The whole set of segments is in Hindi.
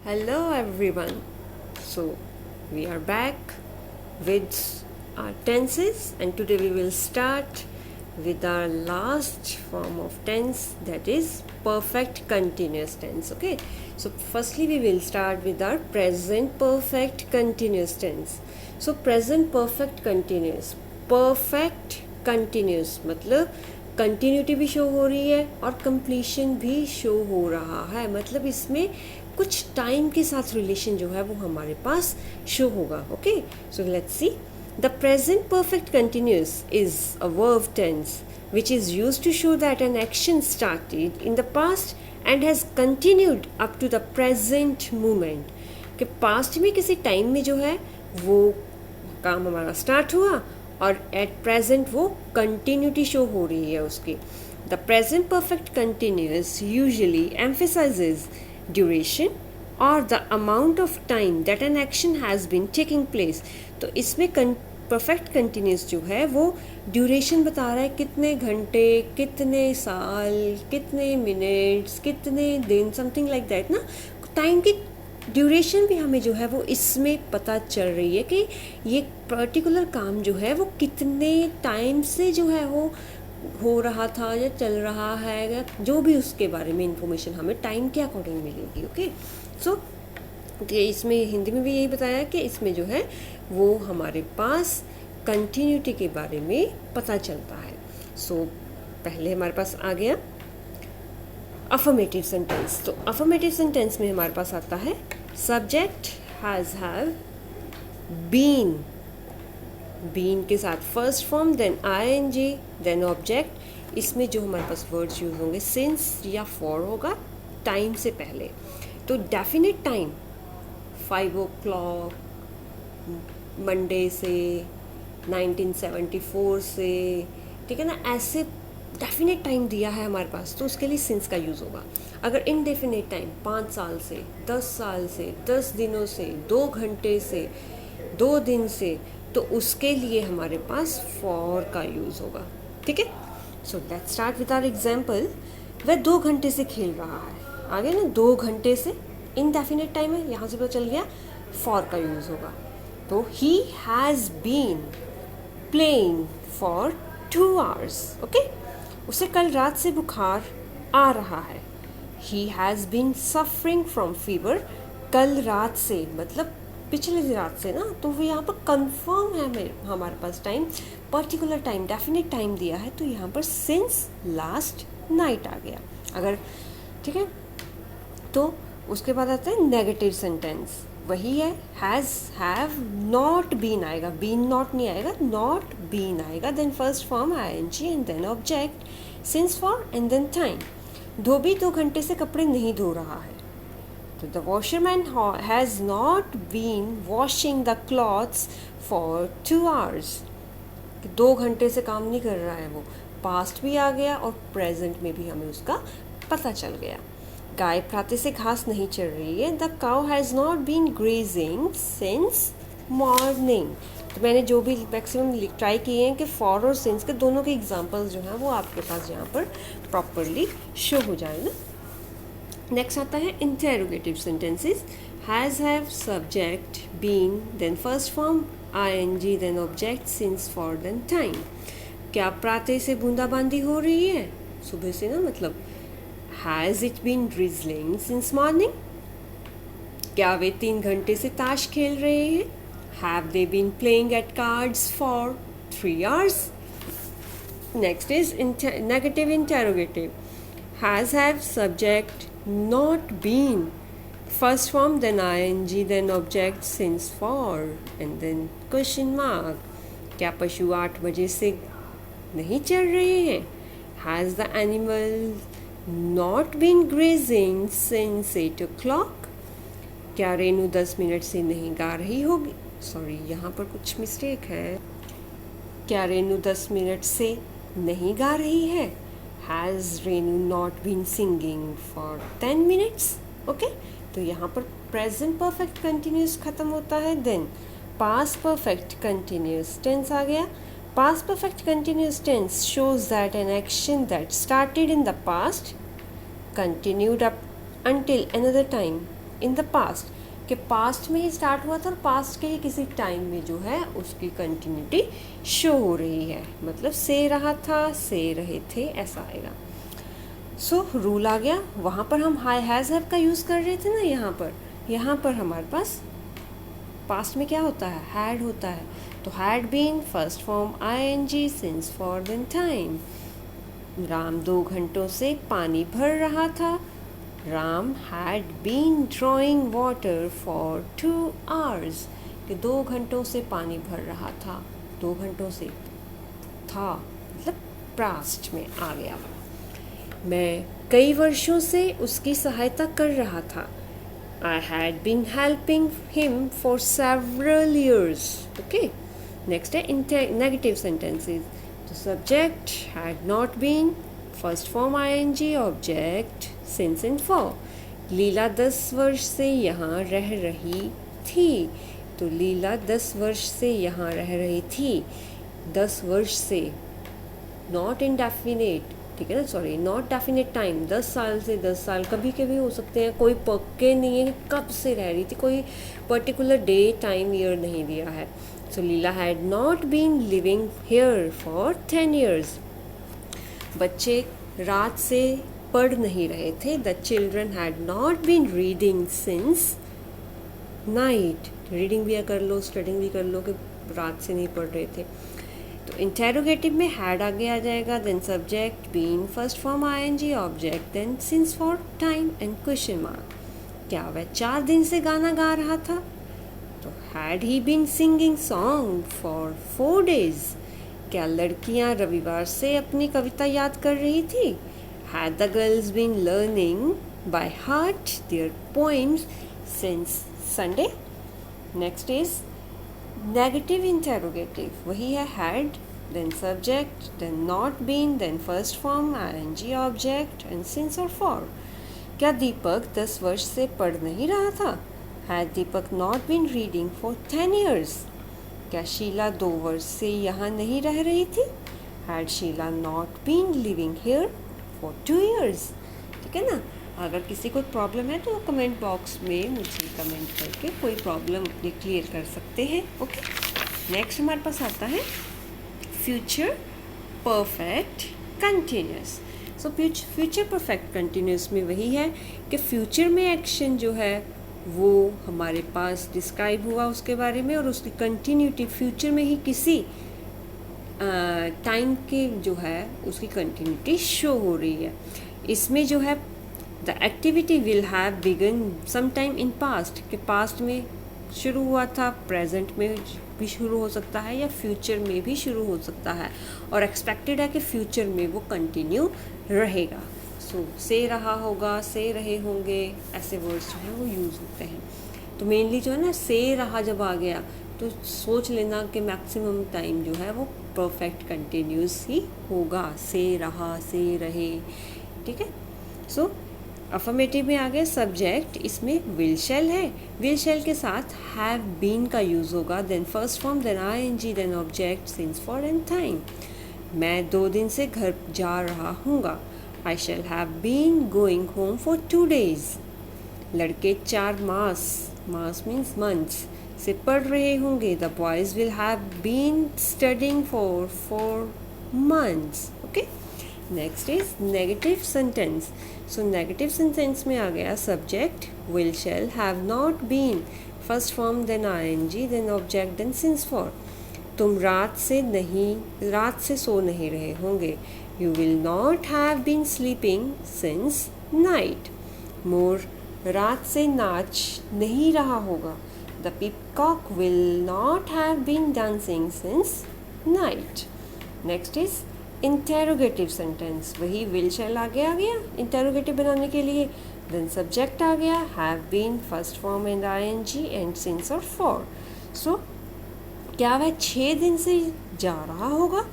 Hello everyone. So we are back with our tenses, and today we will start with our last form of tense, that is perfect continuous tense. Okay, so firstly we will start with our present perfect continuous tense. So present perfect continuous मतलब कंटिन्यूटी भी शो हो रही है और कंप्लीशन भी शो हो रहा है, मतलब इसमें कुछ टाइम के साथ रिलेशन जो है वो हमारे पास शो होगा. Okay, so let's see. The present perfect continuous is a verb tense which is used to show that an action started in the past and has continued up to the present moment. कि पास्ट में किसी टाइम में जो है वो काम हमारा स्टार्ट हुआ और एट प्रेजेंट वो कंटिन्यूटी शो हो रही है उसकी. The present perfect continuous usually emphasises duration और the amount of time that an action has been taking place. तो इसमें परफेक्ट कंटिन्यूस जो है वो ड्यूरेशन बता रहा है, कितने घंटे, कितने साल, कितने मिनट्स, कितने दिन, समथिंग लाइक दैट ना. टाइम की ड्यूरेशन भी हमें जो है वो इसमें पता चल रही है कि ये पर्टिकुलर काम जो है वो कितने टाइम से जो है वो हो रहा था या चल रहा है, या जो भी उसके बारे में इंफॉर्मेशन हमें टाइम के अकॉर्डिंग मिलेगी. ओके, सो इसमें हिंदी में भी यही बताया कि इसमें जो है वो हमारे पास कंटिन्यूटी के बारे में पता चलता है. सो पहले हमारे पास आ गया अफर्मेटिव सेंटेंस. तो अफर्मेटिव सेंटेंस में हमारे पास आता है subject has have been, been के साथ first form, then ING, then object. इसमें जो हमारे पास वर्ड्स यूज होंगे सिंस या फॉर होगा टाइम से पहले. तो डेफिनेट टाइम 5 o'clock मंडे से 1974 से, ठीक है ना, ऐसे डेफिनेट टाइम दिया है हमारे पास तो उसके लिए सिंस का यूज़ होगा. अगर इनडेफिनेट टाइम 5 साल से, 10 साल से, 10 दिनों से, 2 घंटे से, 2 दिन से, तो उसके लिए हमारे पास फॉर का यूज़ होगा. ठीक है, so let's start with our example. वह 2 घंटे से खेल रहा है, आगे ना 2 घंटे से इनडेफिनेट टाइम है, यहाँ से पता चल गया फॉर का यूज़ होगा. तो he has been playing for 2 hours. Okay, उसे कल रात से बुखार आ रहा है. He has been suffering from fever, कल रात से मतलब पिछले रात से ना, तो वो यहाँ पर कंफर्म है हमारे पास time, particular time, definite time दिया है, तो यहाँ पर सिंस लास्ट नाइट आ गया. अगर ठीक है, तो उसके बाद आता है नेगेटिव सेंटेंस. वही है हैज़ हैव नॉट बीन आएगा, बीन नॉट नहीं आएगा, नॉट बीन आएगा, then first form ING and then object, since for and then time. धोबी 2 घंटे से कपड़े नहीं धो रहा है. तो the washerman has not been washing the clothes for 2 hours. 2 घंटे से काम नहीं कर रहा है वो, पास्ट भी आ गया और प्रेजेंट में भी हमें उसका पता चल गया. गाय प्रातः से घास नहीं चढ़ रही है. The cow has not been grazing since morning. तो मैंने जो भी मैक्सिमम ट्राई किए हैं कि फॉर और सिंस के दोनों के एग्जांपल्स जो हैं वो आपके पास यहाँ पर प्रॉपरली शो हो जाए ना. नेक्स्ट आता है interrogative sentences. Has have subject been, then first form ING, then object, since, for, then time. क्या प्रातः से बूंदाबांदी हो रही है, सुबह से ना, मतलब has it been drizzling since morning. क्या वे 3 घंटे से ताश खेल रहे हैं. Have they been playing at cards for 3 hours. Next is negative interrogative. Has have subject not been, first form, then ING, then object, since, for and then question mark. क्या पशु 8 बजे से नहीं चल रहे हैं. Has the animal not been grazing since 8 o'clock. क्या रेनू 10 मिनट से नहीं गा रही होगी, सॉरी यहाँ पर कुछ मिस्टेक है. क्या रेनू 10 मिनट से नहीं गा रही है. Has Renu not been singing for 10 minutes. Okay, तो यहाँ पर प्रेजेंट परफेक्ट कंटिन्यूस खत्म होता है. Then past perfect continuous tense आ गया. Past perfect continuous tense shows that an action that started in the past continued up until another time in the past, कि पास्ट में ही स्टार्ट हुआ था और पास्ट के ही किसी टाइम में जो है उसकी कंटिन्यूटी शो हो रही है, मतलब से रहा था, से रहे थे, ऐसा आएगा। सो रूल आ गया। वहाँ पर हम हाई हैज़ हैव का यूज़ कर रहे थे ना, यहाँ पर हमारे पास पास्ट में क्या होता है, हैड होता है। तो had been first form ing since for then time. Ram 2 घंटों से पानी भर रहा था। Ram had been drawing water for 2 hours, कि 2 घंटों से पानी भर रहा था, 2 घंटों से था मतलब पास्ट में आ गया। मैं कई वर्षों से उसकी सहायता कर रहा था। I had been helping him for several years. Okay. Next है negative sentences. The subject had not been, first form ing, object since and for. लीला 10 वर्ष से यहाँ रह रही थी। तो लीला 10 वर्ष से यहाँ रह रही थी। 10 वर्ष से, नॉट इंडेफिनेट, ठीक है ना, सॉरी, नॉट डेफिनेट टाइम। 10 साल से, 10 साल कभी कभी हो सकते हैं, कोई पक्के नहीं है कब से रह रही थी, कोई पर्टिकुलर डे टाइम ईयर नहीं दिया है। So Leela had not been living here for 10 years। बच्चे रात से पढ़ नहीं रहे थे। The children had not been reading since night. Reading भी कर लो, स्टडिंग भी कर लो, कि रात से नहीं पढ़ रहे थे। तो इंटेरोगेटिव में हैड आगे आ जाएगा, then subject, been, first form ing, object, then since for time and question mark. क्या वह 4 दिन से गाना गा रहा था? तो had he been singing song for 4 days। क्या लड़कियां रविवार से अपनी कविता याद कर रही थी? Had the girls been learning by heart their poems since Sunday. Next is negative interrogative, वही है had, then subject, then not been, then first form ing, object and since और फॉर। क्या दीपक 10 वर्ष से पढ़ नहीं रहा था? Had Deepak not been reading for 10 years। क्या शीला 2 वर्ष से यहाँ नहीं रह रही थी? Had Sheela not been living here for 2 years। ठीक है ना। अगर किसी को प्रॉब्लम है तो कमेंट बॉक्स में मुझे कमेंट करके कोई प्रॉब्लम अपनी क्लियर कर सकते हैं। ओके, नेक्स्ट हमारे पास आता है future perfect continuous. So future perfect continuous में वही है कि फ्यूचर में एक्शन जो है वो हमारे पास डिस्क्राइब हुआ उसके बारे में, और उसकी कंटिन्यूटी फ्यूचर में ही किसी टाइम के जो है उसकी कंटिन्यूटी शो हो रही है। इसमें जो है the activity will have begun some time in past, कि पास्ट में शुरू हुआ था, प्रेजेंट में भी शुरू हो सकता है या फ्यूचर में भी शुरू हो सकता है, और एक्सपेक्टेड है कि फ्यूचर में वो कंटिन्यू रहेगा। सो से रहा होगा, से रहे होंगे, ऐसे वर्ड्स जो हैं वो यूज़ होते हैं। तो मेनली जो है ना, से रहा जब आ गया तो सोच लेना कि मैक्सिमम टाइम जो है वो परफेक्ट कंटिन्यूस ही होगा, से रहा, से रहे। ठीक है। सो अफर्मेटिव में आ गया सब्जेक्ट, इसमें विल शैल है, विल शैल के साथ हैव बीन का यूज़ होगा, then first form, then ing, then object, since for and time. मैं 2 दिन से घर जा रहा हूँगा, I shall have been going home for 2 days। लड़के 4 मास मीन्स मंथ्स से पढ़ रहे होंगे, the boys will have been studying for 4 months। Okay, next is negative sentence. So negative sentence में आ गया subject, will shall, have not been, first form, then ing, then object, then since for. तुम रात से सो नहीं रहे होंगे, you will not have been sleeping since night. मोर रात से नाच नहीं रहा होगा, the peacock will not have been dancing since night. Next is interrogative sentence, वही विल शैल आगे आ गया इंटेरोगेटिव बनाने के लिए, देन सब्जेक्ट आ गया, have been, first form and ing and since और फॉर। सो क्या वह 6 दिन से जा रहा होगा,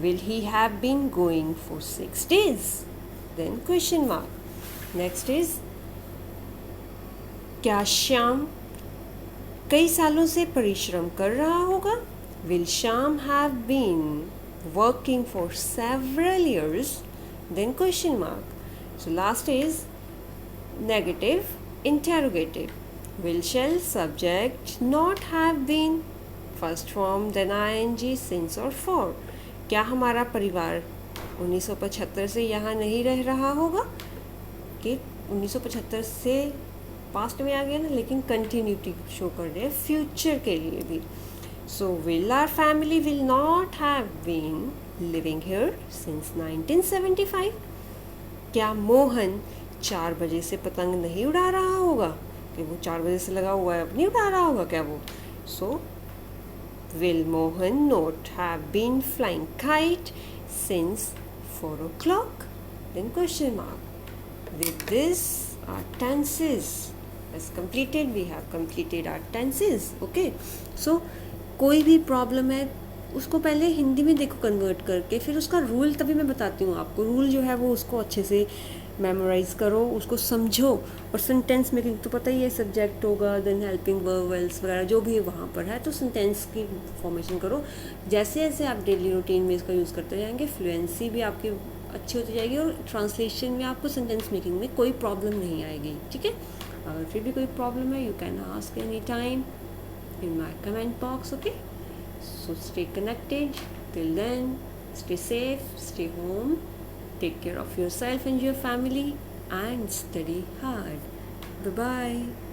will he have been going for 6 days, then question mark. Next is क्या श्याम कई सालों से परिश्रम कर रहा होगा, will Shyam have been working for several years, then question mark. So last is negative, Interrogative. Will shall subject not have been first form then ing since or for. क्या हमारा परिवार 1975 से यहाँ नहीं रह रहा होगा? कि 1975 से पास्ट में आ गया ना, लेकिन कंटिन्यूटी शो कर रहे हैं फ्यूचर के लिए भी. So will our family will not have been living here since 1975. क्या मोहन 4 बजे से पतंग नहीं उड़ा रहा होगा? कि वो 4 बजे से लगा हुआ है, अब नहीं उड़ा रहा होगा क्या वो? So will Mohan not have been flying kite since 4 o'clock? Then question mark. With this, our tenses is completed. We have completed our tenses. Okay. So कोई भी प्रॉब्लम है उसको पहले हिंदी में देखो कन्वर्ट करके, फिर उसका रूल तभी मैं बताती हूँ आपको. रूल जो है वो उसको अच्छे से मेमोराइज करो, उसको समझो. और सेंटेंस मेकिंग तो पता ही है, सब्जेक्ट होगा, देन हेल्पिंग वर्बल्स वगैरह जो भी वहाँ पर है, तो सेंटेंस की फॉर्मेशन करो. जैसे जैसे आप डेली रूटीन में इसका यूज़ करते जाएंगे, फ्लुएंसी भी आपकी अच्छी होती जाएगी और ट्रांसलेशन में आपको सेंटेंस मेकिंग में कोई प्रॉब्लम नहीं आएगी. ठीक है. अगर फिर भी कोई प्रॉब्लम है, you can ask any time in my comment box. Okay, so stay connected. Till then, stay safe, stay home, take care of yourself and your family, and study hard. Bye bye.